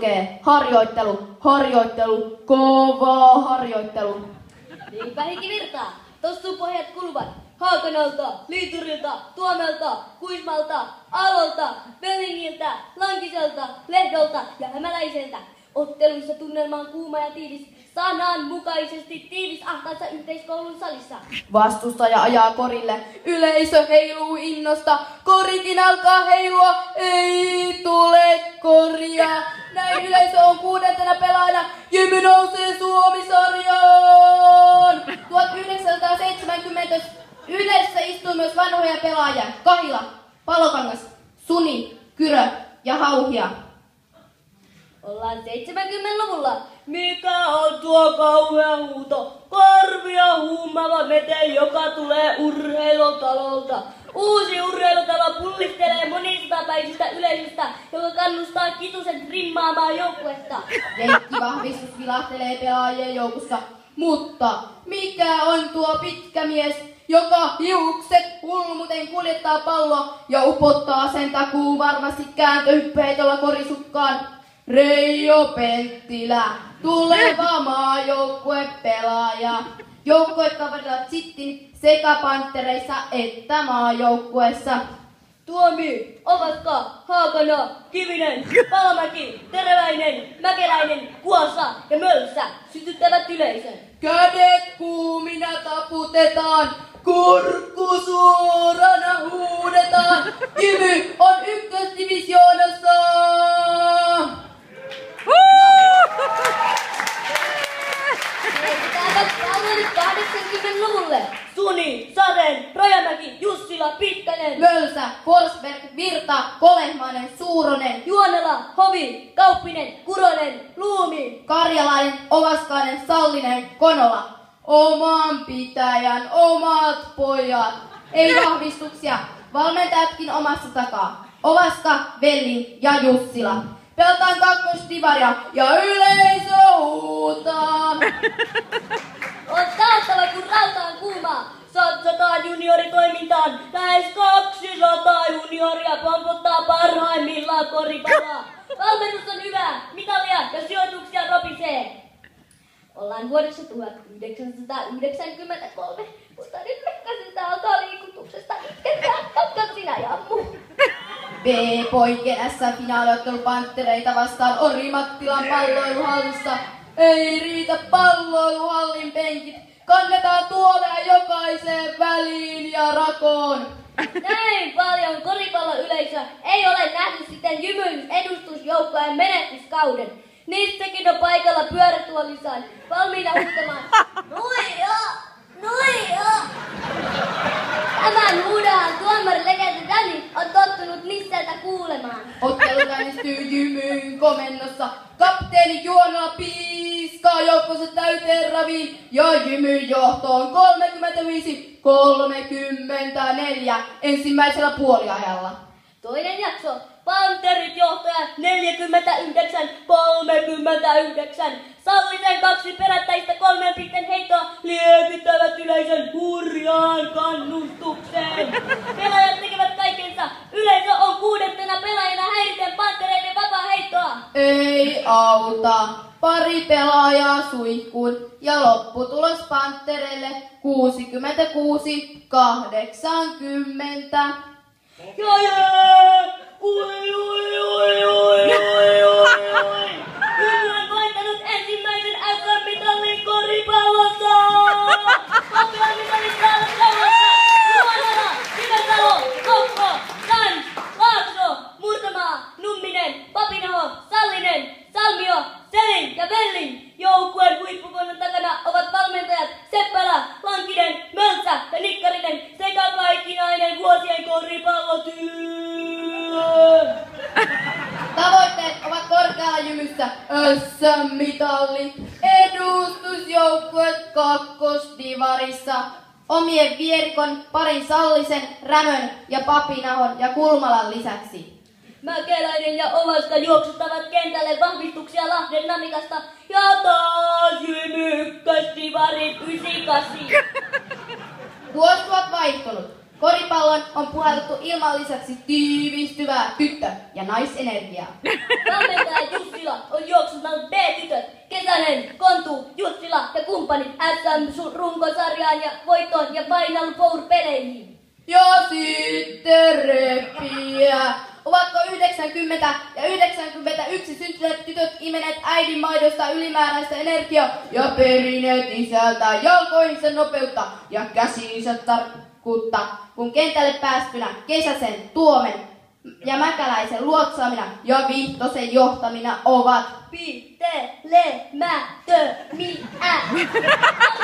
lukee harjoittelu, harjoittelu, kova harjoittelu. Niinpä hiki virtaa. Tossun pohjat kuluvat Haakanalta, Liiturilta, Tuomelta, Kuismalta, Aallolta, Vellingiltä, Lankiselta, Lehdolta ja Hämäläiseltä. Otteluissa tunnelma on kuuma ja tiivis, sananmukaisesti tiivis ahtaassa yhteiskoulun salissa. Vastustaja ajaa korille, yleisö heiluu innosta, korikin alkaa heilua, ei tule koria. Näin yleisö on 6. pelaajana, Jymy nousee Suomi-sarjaan! 1970 yleisössä istui myös vanhoja pelaajia, Kahila, Palokangas, Suni, Kyrö ja Hauhia. Ollaan 70-luvulla. Mikä on tuo kauhea huuto? Korvia huumaava mete, joka tulee urheilutalolta. Uusi urheilutalo pullistelee monistatapäisistä yleisöstä, joka kannustaa Kitusen trimmaamaan joukkuetta. Jenkkivahvistus vilahtelee pelaajien joukossa. Mutta mikä on tuo pitkä mies, joka hiukset hulmuten kuljettaa palloa ja upottaa sen takuu varmasti kääntöhyppeitolla korisukkaan? Reijo Penttilä, tuleva maajoukkuepelaaja. Joukkuekaverit Sittin sekä Panttereissa että maajoukkueessa. Tuomi, Ovaska, Haakana, Kivinen, Palomäki, Teräväinen, Mäkeläinen, Kuosa ja Mölsä sytyttävät yleisön. Kädet kuumina taputetaan, kurkku suorana huudetaan. Jymy on ykkösdivisioonassa! Heitetäänkö pallo nyt 80-luvulle? Suni, Saden, Rajamäki, Jussila, Pitkänen, Mölsä, Forsberg, Virta, Kolehmainen, Suuronen, Juonela, Hovi, Kauppinen, Kuronen, Luumi, Karjalainen, Ovaskainen, Sallinen, Konola. Oman pitäjän omat pojat. Ei vahvistuksia. Valmentajatkin omassa takaa. Ovaska, Velli ja Jussila. Pelataan kakkosdivaria ja yleisö huutaa. on taattava kun rauta on kuumaa. Satsataan junioritoimintaan. Lähes 200 junioria pompottaa parhaimmillaan koripalaa. Valmennus on hyvää, mitalia ja sijoituksia ropisee. Ollaan vuodessa 1993, mutta nyt mekkasin täältä liikutuksesta itketään. Katso sinä, Jammu. B-poikien SM-finaaliottelu Panttereita vastaan Orimattilan palloiluhallissa. Ei riitä palloiluhallin penkit. Kannetaan tuoleja jokaiseen väliin ja rakoon. Näin paljon koripalloyleisöä ei ole nähnyt sitten Jymyn edustusjoukkojen menestyskauden. Niistäkin on paikalla pyörätuolissaan, valmiina huutamaan. Nuija! Nuija! Tämän huudahan tuomarilegenda Dani on tottunut Nisseltä kuulemaan. Ottelu käynnistyy Jymyn komennossa. Kapteeni Juonola piiskaa joukkonsa täyteen raviin ja Jymyn johtoon 35-34 ensimmäisellä puoliajalla. Toinen jakso. Panterit johtaja 49-39. Sallisen 2 perättäistä 3 pisteen heittoa liekittävät yleisön hurjaan kannustukseen. Pelaajat tekevät kaikensa. Yleisö on 6. pelaajana häiriten Pantereiden vapaa heittoa. Ei auta. Pari pelaajaa suihkuun ja lopputulos Panttereille 66-80. Ui. Kyllä on voittanut ensimmäisen SM-mitallin koripallossa! Hopeamitalit saavat Kauhasta, Juonala, Kivetalo, Kokko, Kans, Laakso, Murtamaa, Numminen, Papinaho, Sallinen, Salmio, Selin ja Vellin. Joukkueen huippukunnan takana ovat valmentajat Seppälä, Lankinen, Mölsä ja Nikkarinen sekä kaikkinainen vuosien koripallotyö. Tavoitteet ovat korkealla Jymyssä. SM-mitalli. Edustusjoukkuet kakkosdivarissa. Omien vierikon, parin Sallisen, Rämön ja Papinahon ja Kulmalan lisäksi. Mäkeläinen ja Ovaska juoksuttavat kentälle vahvistuksia Lahden Namikasta ja taas Jymy ykkösdivari 98. Vuosi ovat vaihtunut. Koripallon on puhallettu ilman lisäksi tiivistyvää tyttö- ja naisenergiaa. Valmentaja Jussila on kumppanit SM-runkosarjaan ja voittoon ja Final Four-peleihin. Ja sitten repiä. Ovatko 90 ja 91 syntyneet tytöt imeneet äidin maidosta ylimääräistä energiaa ja perineet isältä jalkoihinsa nopeutta ja käsiinsä tarkkuutta, kun kentälle päästynä Kesäsen, Tuomen ja Mäkäläisen luotsaamina ja Vihtosen johtamina ovat pitelemättömiä. Ari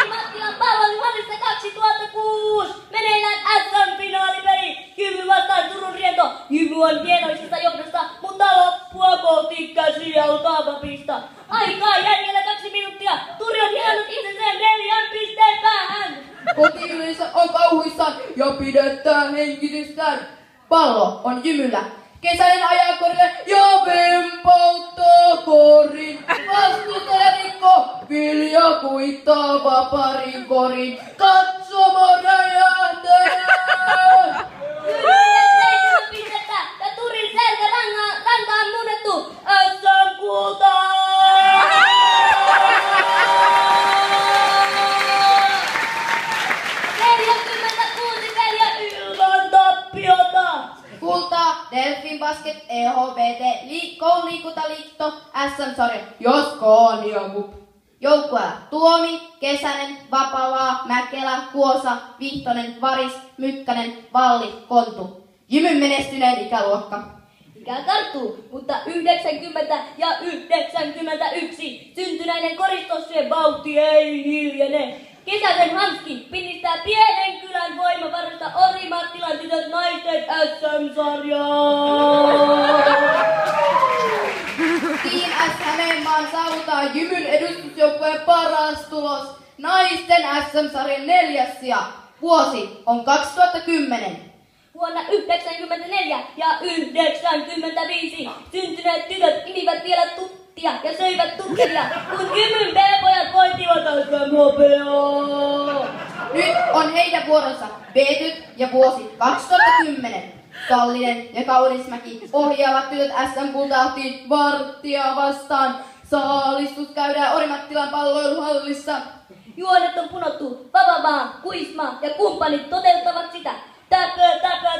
Mattilan pallonhallissa 2006 meneillään SM-finaalipeli. Jymy vastaan Turun Riento. Jymy on hienoisesta johdosta, mutta loppua kohti käsiä takapista. Aikaa jäljellä 2 minuuttia. Turi on hionnut itsensä 4 pisteen päähän. Kotiyleisö on kauhuissaan ja pidättää henkitystään. Pallo on Jymyllä. Kesäinen ajaa korille ja vempauttaa korin. Vastustaja Rikko Vilja kuittaa vaparin korin. Katsomo räjähtää! Jymy 7 pistettä ja Turin selkä on muunnettu SM-kultaan. 46 peliä ilman tappiota. Kultaa, Delfin Basket, EHBT, Koululiikuntaliitto, SM-sarja, Joskoon ja Vup. Joukkueella Tuomi, Kesänen, Vapavaa, Mäkelä, Kuosa, Vihtonen, Varis, Mykkänen, Valli, Kontu. Jymyn menestyneen ikäluokka. Ikä karttuu, mutta 90 ja 91 syntyneiden koristossujen vauhti ei hiljene. Kesäsen Hanski pinnistää pienen kylän voimavaroista Ori Mattilan tytöt naisten SM-sarjaan. Team S Hämeenmaan saavuttaa Jymyn edustusjoukkueen paras tulos. Naisten SM-sarjan 4. sija. Vuosi on 2010. Vuonna 1994 ja 1995 syntyneet tytöt imivät vielä tuttia ja söivät tukkelia, kun Jymyn B-pojat voittivat SM-hopeaa. Nyt on heidän vuoronsa B-tyt ja vuosi 2010. Kallinen ja Kaunismäki ohjaavat tytöt SM-kultahtiin Varttia vastaan. Saalistus käydään Orimattilan palloiluhallissa. Juonet on punottu, Vavamaa, Kuisma ja kumppanit toteuttavat sitä. Täpö,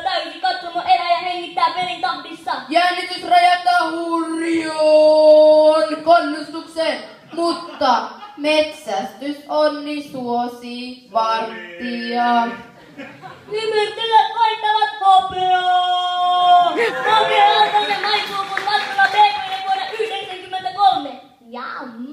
täysi katsomo elää ja hengittää pelin tahdissa. Jännitys räjähtää hurjoon kannustukseen, mutta metsästys onni suosii Varttia. Jymyn tytöt voittavat hopeaa! Hopea Aaltonen maistuu kun vastuulla B-koille vuonna 1993. Jam!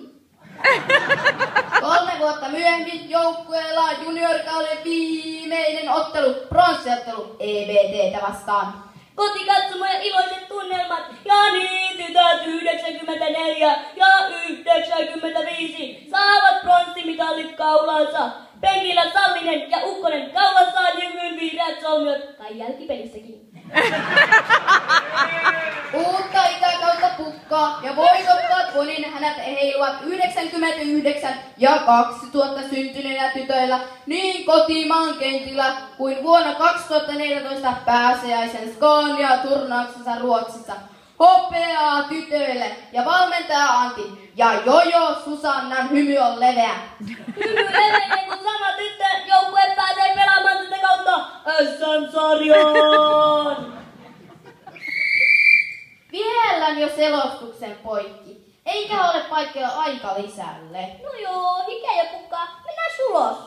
3 vuotta myöhemmin joukkueella on juniorikauden viimeinen ottelu, pronssiottelu EBT:tä vastaan. Kotikatsomo ja iloiset tunnelmat ja niin tytöt 94 ja 95 saavat pronssimitalit kaulaansa. Penkillä Sallinen ja Ukkonen kaulassaan Jymyn vihreät solmiot tai jälkipelissäkin. Uutta ikäkautta pukkaa ja voitokkaat ponin hänet heiluvat 99 ja 2000 syntyneinä tytöillä niin kotimaan kentillä kuin vuonna 2014 pääsiäisen Scania-turnauksessa Ruotsissa. Hopeaa tytöille ja valmentaja Antti ja Jojo Susannan hymy on leveä. Hymy leveinen kun sama tyttöjoukkue pääsee pelaamaan tätä kautta SM-sarjaan. Viellän jo selostuksen poikki, eikä ole paikkoja aikalisälle. No joo, hikeä ja pukkaa, mennään ulos.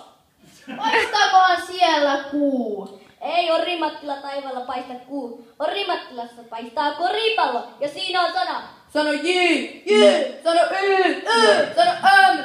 Paistaakohan siellä kuu? Ei Ori Mattila taivaalla paista kuu. Ori Mattilassa paistaa koripallo ja siinä on sana. Sano J, sano Y, sano M,